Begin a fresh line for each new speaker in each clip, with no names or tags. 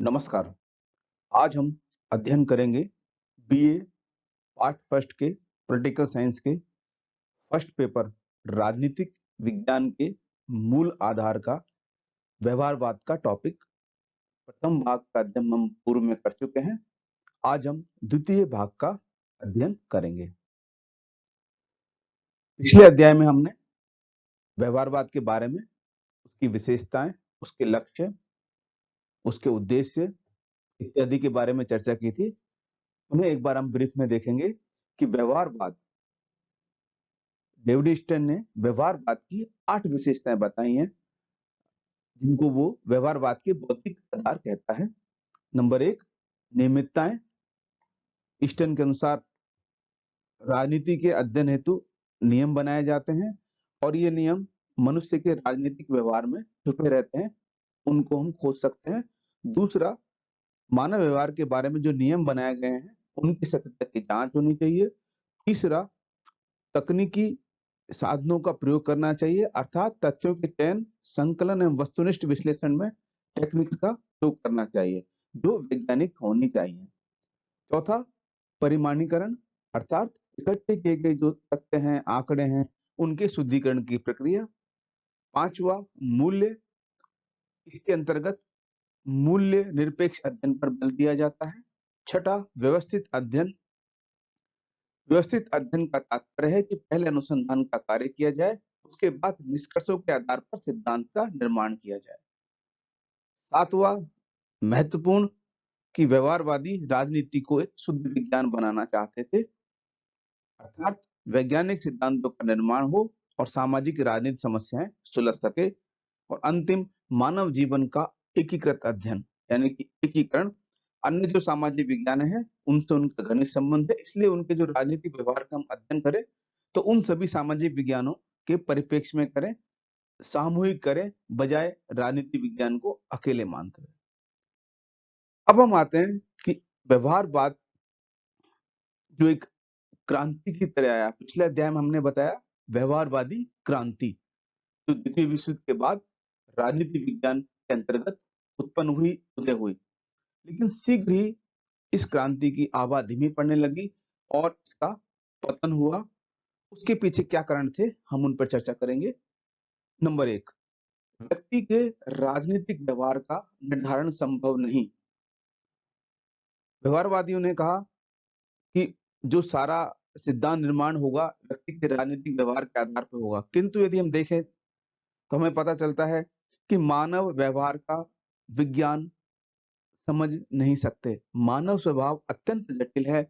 नमस्कार। आज हम अध्ययन करेंगे बीए पार्ट फर्स्ट के पॉलिटिकल साइंस के फर्स्ट पेपर राजनीतिक विज्ञान के मूल आधार का व्यवहारवाद का टॉपिक। प्रथम भाग का अध्ययन हम पूर्व में कर चुके हैं। आज हम द्वितीय भाग का अध्ययन करेंगे। पिछले अध्याय में हमने व्यवहारवाद के बारे में, उसकी विशेषताएं, उसके लक्ष्य, उसके उद्देश्य इत्यादि के बारे में चर्चा की थी। उन्हें एक बार हम ब्रीफ में देखेंगे कि व्यवहारवाद, डेविड स्टर्न ने व्यवहारवाद की 8 विशेषताएं बताई हैं, जिनको वो व्यवहारवाद के बौद्धिक आधार कहता है। नंबर 1, नियमितताएं। स्टर्न के अनुसार राजनीति के अध्ययन हेतु नियम बनाए जाते हैं और ये नियम मनुष्य के राजनीतिक व्यवहार में छुपे रहते हैं, उनको हम खोज सकते हैं। दूसरा, मानव व्यवहार के बारे में जो नियम बनाए गए हैं उनकी सत्यता की जांच होनी चाहिए। तीसरा, तकनीकी साधनों का प्रयोग करना चाहिए, अर्थात तथ्यों के चयन, संकलन एवं वस्तुनिष्ठ विश्लेषण में टेक्निक्स का प्रयोग करना चाहिए जो वैज्ञानिक होनी चाहिए। चौथा, परिमाणीकरण, अर्थात इकट्ठे किए गए जो तथ्य हैं, आंकड़े हैं, उनके शुद्धिकरण की प्रक्रिया। पांचवा, मूल्य। इसके अंतर्गत मूल्य निरपेक्ष अध्ययन पर बल दिया जाता है। छठा, व्यवस्थित अध्ययन। व्यवस्थित अध्ययन का तात्पर्य है कि पहले अनुसंधान का कार्य किया जाए, उसके बाद निष्कर्षों के आधार पर सिद्धांत का निर्माण किया जाए। सातवां, महत्वपूर्ण, कि व्यवहारवादी राजनीति को एक शुद्ध विज्ञान बनाना चाहते थे, अर्थात वैज्ञानिक सिद्धांतों का निर्माण हो और सामाजिक राजनीतिक समस्याएं सुलझ सके। और अंतिम, मानव जीवन का एकीकृत अध्ययन, यानी कि एकीकरण। अन्य जो सामाजिक विज्ञान है उनसे उनका घनिष्ठ संबंध है, इसलिए उनके जो राजनीतिक व्यवहार का हम अध्ययन करें तो उन सभी सामाजिक विज्ञानों के परिप्रेक्ष्य में करें, सामूहिक करें, बजाय राजनीति विज्ञान को अकेले मानते हैं। अब हम आते हैं कि व्यवहारवाद जो एक क्रांति की तरह आया। पिछले अध्याय में हमने बताया व्यवहारवादी क्रांति जो द्वितीय विश्व युद्ध के बाद राजनीति विज्ञान के अंतर्गत उत्पन्न हुई, उदय हुई, लेकिन शीघ्र ही इस क्रांति की आभा धीमी पड़ने लगी और इसका पतन हुआ। उसके पीछे क्या कारण थे, हम उन पर चर्चा करेंगे। नंबर 1, व्यक्ति के राजनीतिक व्यवहार का निर्धारण संभव नहीं। व्यवहारवादियों ने कहा कि जो सारा सिद्धांत निर्माण होगा व्यक्ति के राजनीतिक व्यवहार के आधार पर होगा, किंतु यदि हम देखें तो हमें पता चलता है कि मानव व्यवहार का विज्ञान समझ नहीं सकते। मानव स्वभाव अत्यंत जटिल है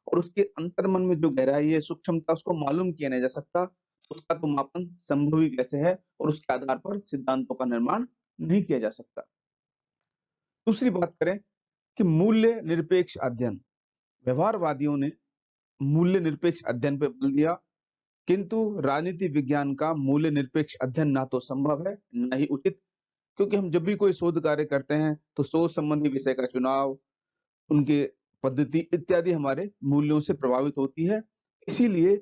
और उसके अंतर्मन में जो गहराई है, सूक्ष्मता, उसको मालूम किया नहीं जा सकता। उसका तो मापन संभव ही कैसे है और उसके आधार पर सिद्धांतों का निर्माण नहीं किया जा सकता। दूसरी बात करें कि मूल्य निरपेक्ष अध्ययन। व्यवहारवादियों ने मूल्य निरपेक्ष अध्ययन पे बल दिया, किंतु राजनीति विज्ञान का मूल्य निरपेक्ष अध्ययन ना तो संभव है न ही उचित, क्योंकि हम जब भी कोई शोध कार्य करते हैं तो शोध संबंधी विषय का चुनाव, उनके पद्धति इत्यादि हमारे मूल्यों से प्रभावित होती है। इसीलिए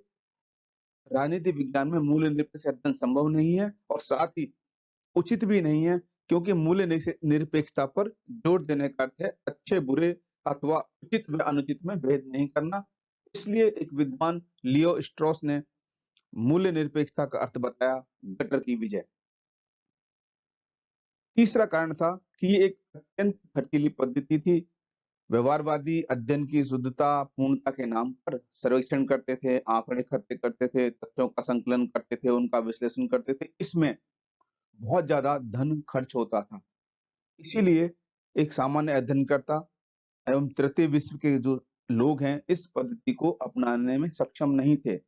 राजनीति विज्ञान में मूल्य निरपेक्ष अध्ययन संभव नहीं है और साथ ही उचित भी नहीं है, क्योंकि मूल्य निरपेक्षता पर जोर देने का अर्थ है अच्छे बुरे अथवा उचित व अनुचित में भेद नहीं करना। इसलिए एक विद्वान लियो स्ट्रॉस ने मूल्य निरपेक्षता का अर्थ बताया गटर की विजय। तीसरा कारण था कि ये एक अत्यंत खर्चीली पद्धति थी। व्यवहारवादी अध्ययन की शुद्धता, पूर्णता के नाम पर सर्वेक्षण करते थे, आंकड़े इकट्ठे करते थे, तथ्यों का संकलन करते थे, उनका विश्लेषण करते थे। इसमें बहुत ज्यादा धन खर्च होता था। इसीलिए एक सामान्य अध्ययनकर्ता एवं तृतीय विश्व के जो लोग हैं इस पद्धति को अपनाने में सक्षम नहीं थे।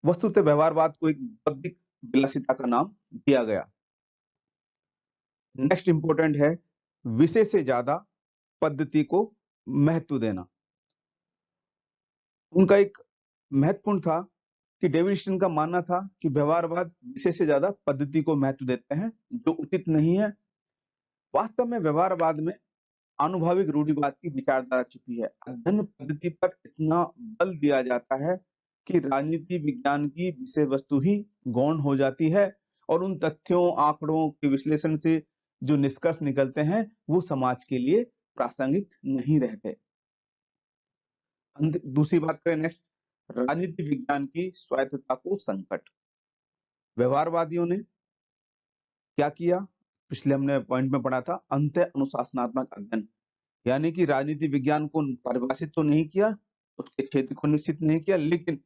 वस्तुतः व्यवहारवाद को एक बौद्धिक विलासिता का नाम दिया गया। नेक्स्ट इंपॉर्टेंट है विषय से ज्यादा पद्धति को महत्व देना। उनका एक महत्वपूर्ण था कि डेविड स्टर्न का मानना था कि व्यवहारवाद विषय से ज्यादा पद्धति को महत्व देते हैं, जो उचित नहीं है। वास्तव में व्यवहारवाद में आनुभाविक रूढ़िवाद की विचारधारा छिपी है। अध्ययन पद्धति पर इतना बल दिया जाता है कि राजनीति विज्ञान की विषय वस्तु ही गौण हो जाती है और उन तथ्यों, आंकड़ों के विश्लेषण से जो निष्कर्ष निकलते हैं वो समाज के लिए प्रासंगिक नहीं रहते। दूसरी बात करें नेक्स्ट, राजनीति विज्ञान की स्वायत्तता को संकट। व्यवहारवादियों ने क्या किया? पिछले हमने पॉइंट में पढ़ा था, अंत अनुशासनात्मक अध्ययन, यानी कि राजनीति विज्ञान को परिभाषित तो नहीं किया, उसके क्षेत्र को निश्चित नहीं किया, लेकिन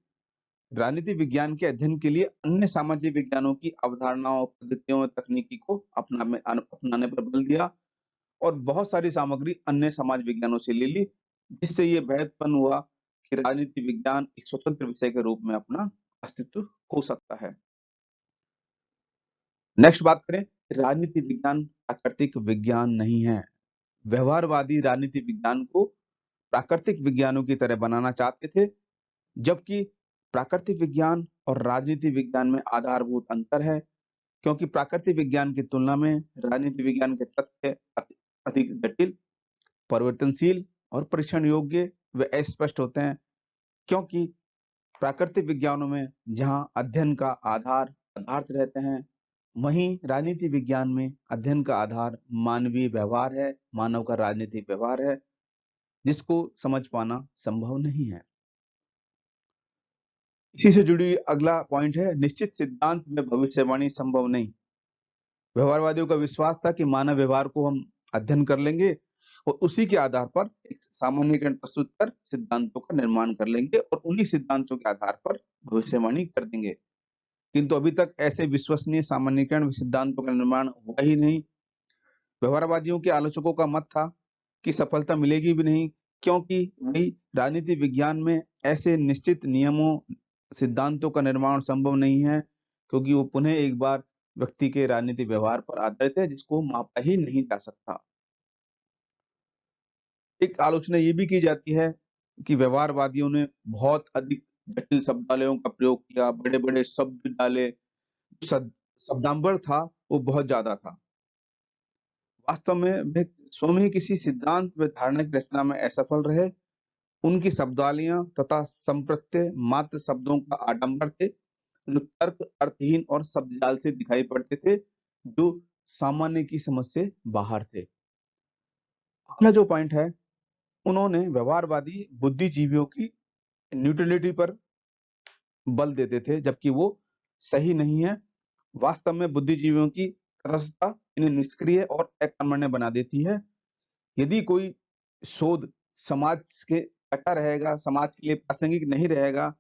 राजनीति विज्ञान के अध्ययन के लिए अन्य सामाजिक विज्ञानों की अवधारणाओं, पद्धतियों और तकनीकी को अपनाने पर बल दिया और बहुत सारी सामग्री अन्य समाज विज्ञानों से ले ली, जिससे ये भेद उत्पन्न हुआ कि राजनीति विज्ञान एक स्वतंत्र विषय के रूप में अपना अस्तित्व हो सकता है। नेक्स्ट बात करें, राजनीति विज्ञान प्राकृतिक विज्ञान नहीं है। व्यवहारवादी राजनीति विज्ञान को प्राकृतिक विज्ञानों की तरह बनाना चाहते थे, जबकि प्राकृतिक विज्ञान और राजनीति विज्ञान में आधारभूत अंतर है, क्योंकि प्राकृतिक विज्ञान की तुलना में राजनीति विज्ञान के तथ्य अधिक जटिल, परिवर्तनशील और परीक्षण योग्य व अस्पष्ट होते हैं, क्योंकि प्राकृतिक विज्ञानों में जहां अध्ययन का आधार पदार्थ रहते हैं, वहीं राजनीति विज्ञान में अध्ययन का आधार मानवीय व्यवहार है, मानव का राजनीतिक व्यवहार है, जिसको समझ पाना संभव नहीं है। इसी से जुड़ी अगला पॉइंट है, निश्चित सिद्धांत में भविष्यवाणी संभव नहीं। व्यवहारवादियों का विश्वास था कि मानव व्यवहार को हम अध्ययन कर लेंगे और उसी के आधार पर एक सामान्यीकरण प्रस्तुत कर सिद्धांतों का निर्माण कर लेंगे और उन्हीं सिद्धांतों के आधार पर भविष्यवाणी कर देंगे। किंतु अभी तक ऐसे विश्वसनीय सामान्यीकरण सिद्धांतों का निर्माण हुआ ही नहीं। व्यवहारवादियों के आलोचकों का मत था कि सफलता मिलेगी भी नहीं, क्योंकि वही राजनीति विज्ञान में ऐसे निश्चित नियमों, सिद्धांतों का निर्माण संभव नहीं है, क्योंकि वो पुनः एक बार व्यक्ति के राजनीतिक व्यवहार पर आधारित है, जिसको मापा ही नहीं जा सकता। एक आलोचना ये भी की जाती है कि व्यवहारवादियों ने बहुत अधिक जटिल शब्दावलियों का प्रयोग किया, बड़े-बड़े शब्द डाले, शब्दांबर था वो बहुत ज्यादा था। वास्तव में वे स्वयं ही किसी सिद्धांत व धारणा की रचना में असफल रहे। उनकी शब्दावलियां तथा संप्रत्यय मात्र शब्दों का आडंबर थे, जो तर्क अर्थहीन और शब्दजाल से दिखाई पड़ते थे, जो सामान्य की समझ से बाहर थे। अगला जो पॉइंट है, उन्होंने व्यवहारवादी बुद्धिजीवियों की न्यूट्रलिटी पर बल देते थे, जबकि वो सही नहीं है। वास्तव में बुद्धिजीवियों की तटस्थता इन्हें निष्क्रिय और अकर्मण्य बना देती है। यदि कोई शोध समाज के कट्टा रहेगा, समाज के लिए प्रासंगिक नहीं रहेगा,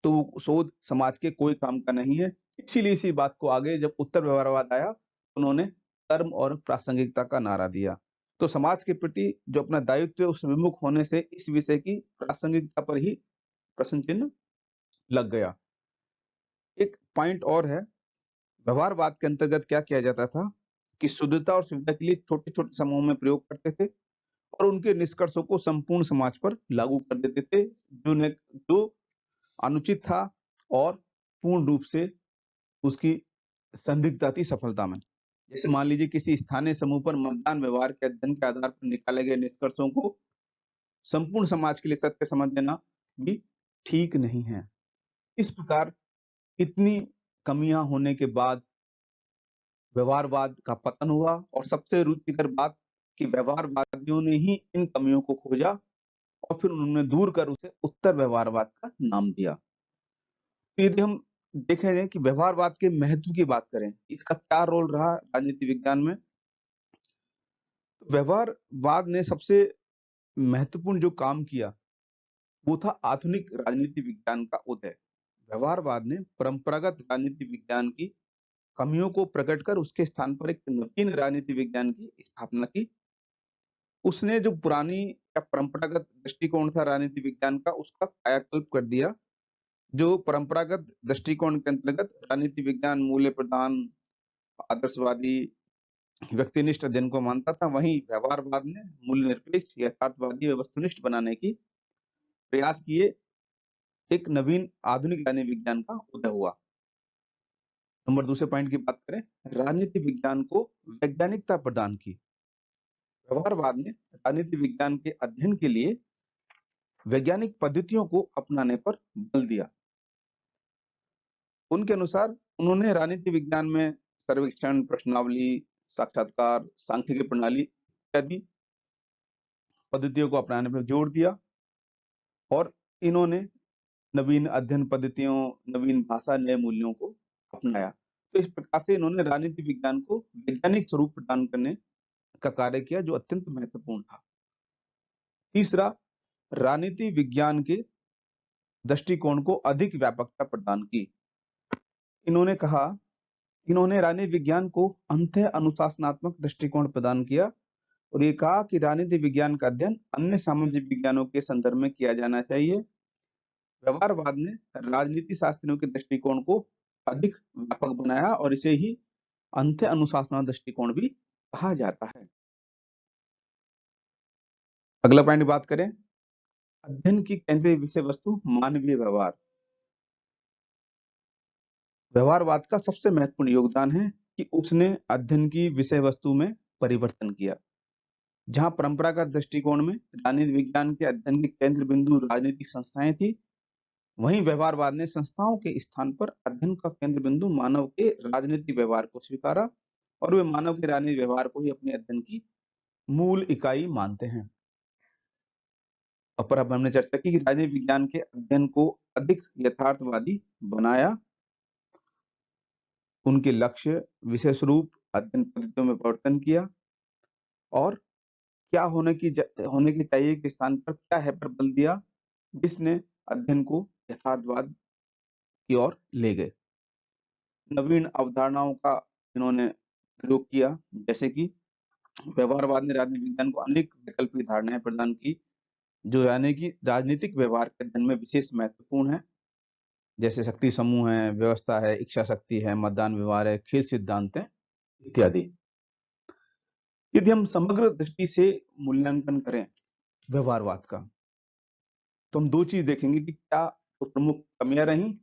तो वो शोध समाज के कोई काम का नहीं है। इसीलिए इसी बात को आगे जब उत्तर व्यवहारवाद आया, उन्होंने कर्म और प्रासंगिकता का नारा दिया। तो समाज के प्रति जो अपना दायित्व है, उस विमुख होने से इस विषय की प्रासंगिकता पर ही प्रश्न चिन्ह लग गया। एक पॉइंट और है, व्यवहारवाद के अंतर्गत क्या किया जाता था कि शुद्धता और सुविधा के लिए छोटे-छोटे समूह में प्रयोग करते थे और उनके निष्कर्षों को संपूर्ण समाज पर लागू कर देते थे, जो अनुचित था और पूर्ण रूप से उसकी संदिग्धता थी सफलता में। जैसे मान लीजिए किसी स्थानीय समूह पर मतदान व्यवहार के अध्ययन के आधार पर निकाले गए निष्कर्षों को संपूर्ण समाज के लिए सत्य समझ लेना भी ठीक नहीं है। इस प्रकार इतनी कमियां होने के बाद व्यवहारवाद का पतन हुआ और सबसे रुचिकर बात कि व्यवहारवादियों ने ही इन कमियों को खोजा और फिर उन्होंने दूर कर उसे उत्तर व्यवहारवाद का नाम दिया। तो यदि हम देखें कि व्यवहारवाद के महत्व की बात करें, इसका क्या रोल रहा राजनीति विज्ञान में? व्यवहारवाद ने सबसे महत्वपूर्ण जो काम किया, वो था आधुनिक राजनीति विज्ञान का उदय। व्यवहारवाद ने परंपरागत राजनीति विज्ञान की कमियों को प्रकट कर उसके स्थान पर एक नवीन राजनीति विज्ञान की स्थापना की। उसने जो पुरानी या परंपरागत दृष्टिकोण था राजनीति विज्ञान का, उसका कायाकल्प कर दिया। जो परंपरागत दृष्टिकोण के अंतर्गत राजनीति विज्ञान मूल्य प्रधान, आदर्शवादी, व्यक्तिनिष्ठ अध्ययन को मानता था, वहीं व्यवहारवाद ने मूल्य निरपेक्ष, यथार्थवादी व वस्तुनिष्ठ बनाने की प्रयास किए। एक नवीन आधुनिक राजनीति विज्ञान का उदय हुआ। नंबर दूसरे पॉइंट की बात करें, राजनीति विज्ञान को वैज्ञानिकता प्रदान की। व्यवहारवाद ने राजनीति विज्ञान के अध्ययन के लिए वैज्ञानिक पद्धतियों को अपनाने पर बल दिया। उनके अनुसार उन्होंने राजनीति विज्ञान में सर्वेक्षण, प्रश्नावली, साक्षात्कार, सांख्यिकी प्रणाली इत्यादि पद्धतियों को अपनाने पर जोर दिया और इन्होंने नवीन अध्ययन पद्धतियों, नवीन भाषा, नए मूल्यों को अपनाया। तो इस प्रकार से इन्होंने राजनीति विज्ञान को वैज्ञानिक स्वरूप प्रदान करने का कार्य किया, जो अत्यंत महत्वपूर्ण था। तीसरा, राजनीति विज्ञान के दृष्टिकोण को अधिक व्यापकता प्रदान की। इन्होंने कहा, इन्होंने राजनीति विज्ञान को अंतः अनुशासनात्मक दृष्टिकोण प्रदान किया और ये कहा कि राजनीति विज्ञान का अध्ययन अन्य सामाजिक विज्ञानों के संदर्भ में किया जाना चाहिए। व्यवहारवाद ने राजनीति शास्त्रियों के दृष्टिकोण को अधिक व्यापक बनाया और इसे ही अंत्य अनुशासनात्मक दृष्टिकोण भी कहा जाता है। अगला पॉइंट बात करें, अध्ययन की केंद्रीय विषय वस्तु मानवीय व्यवहार। व्यवहारवाद का सबसे महत्वपूर्ण योगदान है कि उसने अध्ययन की विषय वस्तु में परिवर्तन किया। जहां परंपरागत दृष्टिकोण में राजनीति विज्ञान के अध्ययन के केंद्र बिंदु राजनीतिक संस्थाएं थी, वहीं व्यवहारवाद ने संस्थाओं के स्थान पर अध्ययन का केंद्र बिंदु मानव के राजनीतिक व्यवहार को स्वीकारा और वे मानव के राजनीतिक व्यवहार को ही अपने अध्ययन की मूल इकाई मानते हैं। और अब हमने चर्चा की कि राजनीति विज्ञान के अध्ययन को अधिक यथार्थवादी बनाया, उनके लक्ष्य, विषय स्वरूप, अध्ययन पद्धतियों में परिवर्तन किया और क्या होने की चाहिए के स्थान पर क्या है पर बल दिया, जिसने अध्ययन को यथार्थवाद की ओर ले गए। नवीन अवधारणाओं का इन्होंने प्रयोग किया, जैसे कि व्यवहारवाद ने राजनीति विज्ञान को अनेक वैकल्पिक धारणाएं प्रदान की, जो यानी कि राजनीतिक व्यवहार के अध्ययन में विशेष महत्वपूर्ण है, जैसे शक्ति समूह है, व्यवस्था है, इच्छा शक्ति है, मतदान व्यवहार है, खेल सिद्धांत है इत्यादि। यदि हम समग्र दृष्टि से मूल्यांकन करें व्यवहारवाद का, तो हम दो चीज देखेंगे कि क्या तो प्रमुख कमियां रही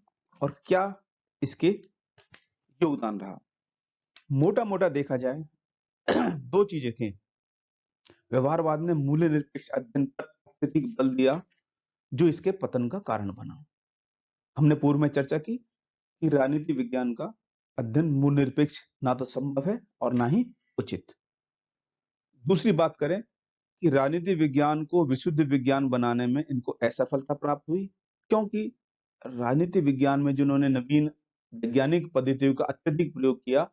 और क्या इसके योगदान रहा। मोटा मोटा देखा जाए दो चीजें थी। व्यवहारवाद ने मूल्य निरपेक्ष अध्ययन पर अत्यधिक बल दिया, जो इसके पतन का कारण बना। हमने पूर्व में चर्चा की कि राजनीति विज्ञान का अध्ययन मूल्य निरपेक्ष ना तो संभव है और ना ही उचित। दूसरी बात करें कि राजनीति विज्ञान को विशुद्ध विज्ञान बनाने में इनको असफलता प्राप्त हुई, क्योंकि राजनीति विज्ञान में जिन्होंने नवीन वैज्ञानिक पद्धतियों का अत्यधिक प्रयोग किया,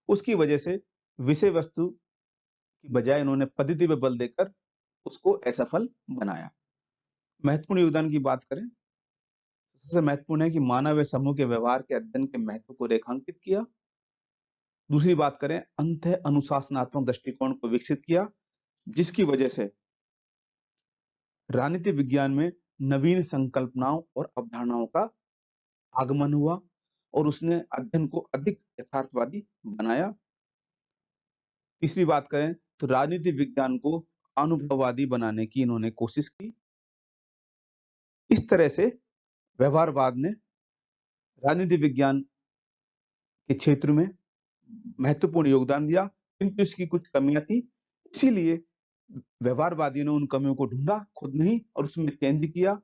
उसकी वजह से विषय वस्तु की बजाय इन्होंने पद्धति पर बल देकर उसको असफल बनाया। महत्वपूर्ण योगदान की बात करें, सबसे महत्वपूर्ण है कि मानव व समूह के व्यवहार के अध्ययन के महत्व को रेखांकित किया। दूसरी बात करें, अंतः अनुशासनात्मक दृष्टिकोण को विकसित किया, जिसकी वजह से राजनीति विज्ञान में नवीन संकल्पनाओं और अवधारणाओं का आगमन हुआ और उसने अध्ययन को अधिक यथार्थवादी बनाया। तीसरी बात करें तो राजनीति विज्ञान को अनुभववादी बनाने की इन्होंने कोशिश की। इस तरह से व्यवहारवाद ने राजनीति विज्ञान के क्षेत्र में महत्वपूर्ण योगदान दिया, किंतु इसकी कुछ कमियां थी, इसीलिए व्यवहारवादियों ने उन कमियों को ढूंढा खुद नहीं और उसमें चेंज किया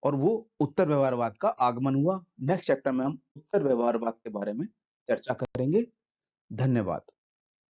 और वो उत्तर व्यवहारवाद का आगमन हुआ। नेक्स्ट चैप्टर में हम उत्तर व्यवहारवाद के बारे में चर्चा करेंगे। धन्यवाद।